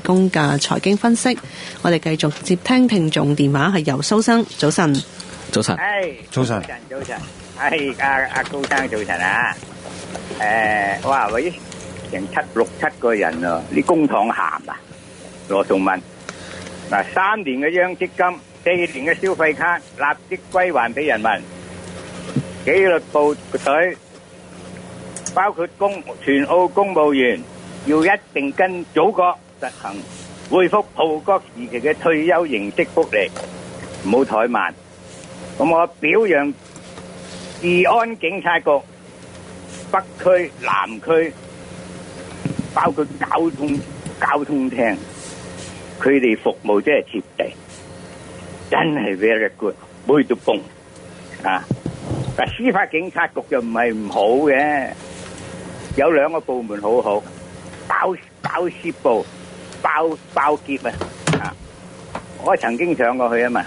供嘅財經分析。我哋繼續接聽聽眾電話，係由蘇生。早晨。早晨。早晨。早晨。阿高生早晨啊！哇喂，成六七個人啊，啲公帑鹹啊！羅仲文嗱，3年嘅央積金，4年嘅消費卡，立即歸還俾人民。紀律部隊包括全澳公務員要一定跟祖國實行恢復葡國時期嘅退休形式福利，唔好怠慢。咁我表揚治安警察局北區、南區，包括交通廳，佢哋服務真係貼地，真係 very good， 每度蹦啊！但司法警察局就唔係唔好嘅，有2個部門好好，包攝部、包劫啊！我曾經上過去啊嘛，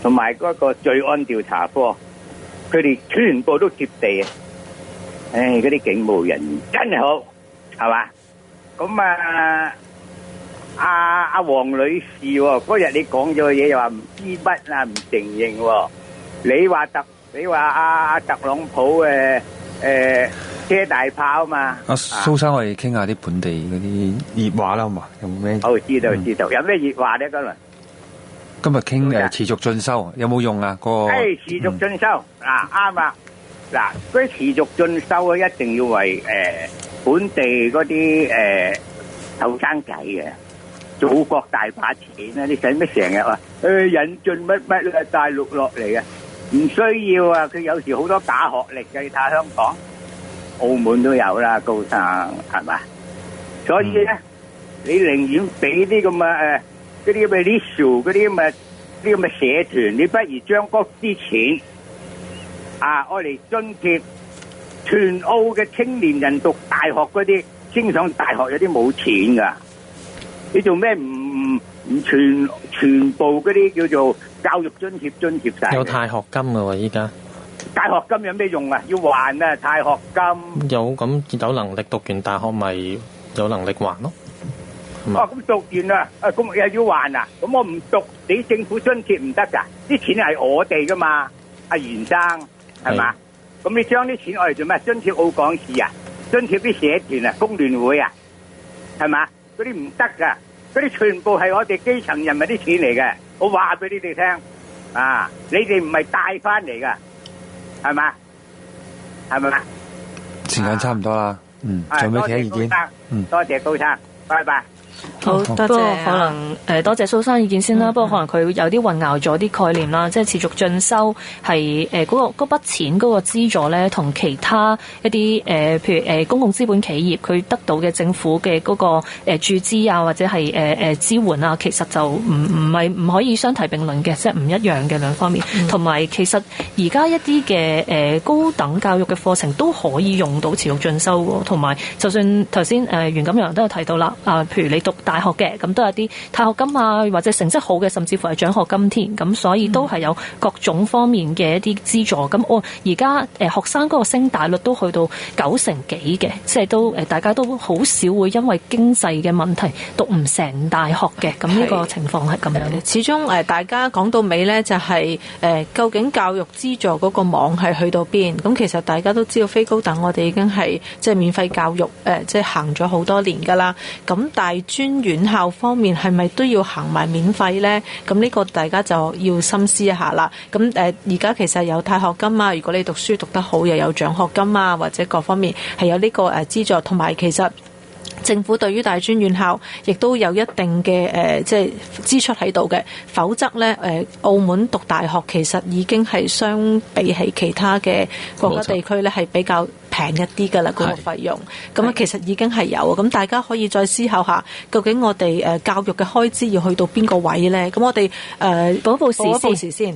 同埋嗰個罪案調查科，佢哋全部都貼地啊！嗰啲警務人員真係好，係嘛？咁阿黃女士嗰日你講咗嘅嘢又話唔知乜啊，唔承認喎。你話阿特朗普車大炮嘛？蘇生，我哋傾下啲本地嗰啲熱話啦，好嘛？有冇咩？好，知道。有咩熱話咧？今日傾持續進修有冇用啊？持續進修嗱啱啊！嗱，嗰啲持續進修咧，一定要為本地嗰啲後生仔嘅，祖國大把錢啊！你使乜成日話引進乜啊？大陸落嚟啊？唔需要啊！佢有時好多假學歷嘅，你睇下香港、澳門都有啦，高生係嘛？所以咧，你寧願俾啲咁嘅嗰啲咁嘅 issue 嗰啲咁嘅社團，你不如將嗰啲錢愛嚟津貼全澳嘅青年人讀大學嗰啲，升上大學有啲冇錢噶，你做咩唔全部嗰啲叫做教育津貼晒？有貸學金噶喎，依家貸學金有咩用啊？要還啊！貸學金有能力讀完大學咪有能力還咯。咁讀完啦，咁又要還啊？咁我唔讀，你政府津貼唔得噶？啲錢係我哋噶嘛？阿袁生係嘛？咁你將啲錢攞嚟做咩？津貼澳港市啊？津貼啲社團啊？工聯會啊？係嘛？嗰啲唔得噶，嗰啲全部係我哋基層人民啲錢嚟嘅。我話俾你哋聽啊！你哋唔係帶翻嚟噶，係嘛？係咪啊？時間差唔多啦，仲有咩其他意見？多謝高生，拜拜。好，多謝。不過可能多謝蘇生意見先啦。不過可能佢有啲混淆咗啲概念啦，即係持續進修係嗰筆錢嗰個資助咧，同其他一啲譬如公共資本企業佢得到嘅政府嘅嗰個注資啊，或者係支援啊，其實就唔可以相提並論嘅，即係唔一樣嘅兩方面。同埋其實而家一啲嘅高等教育嘅課程都可以用到持續進修喎，同埋就算頭先袁錦陽都有提到啦，譬如你讀大學嘅，咁都有啲貸學金啊，或者成績好嘅，甚至乎係獎學金添，咁所以都係有各種方面嘅一啲資助。咁我而家學生嗰個升大率都去到90%幾嘅，即係都大家都好少會因為經濟嘅問題讀唔成大學嘅，咁呢個情況係咁樣。始終大家講到尾呢，就係究竟教育資助嗰個網係去到邊？咁其實大家都知道非高等我哋已經係即係免費教育即係行咗好多年㗎啦。咁大專院校方面係咪都要行埋免費呢？咁呢個大家就要深思一下啦。咁而家其實有貸學金啊，如果你讀書讀得好，又有獎學金啊，或者各方面係有呢個資助，同埋其實政府對於大專院校亦都有一定嘅即係支出喺度嘅，否則呢，澳門讀大學其實已經係相比起其他嘅國家地區呢係比較平一啲㗎啦，嗰個費用。咁其實已經係有，咁大家可以再思考下，究竟我哋教育嘅開支要去到邊個位呢？咁我哋報一報時先。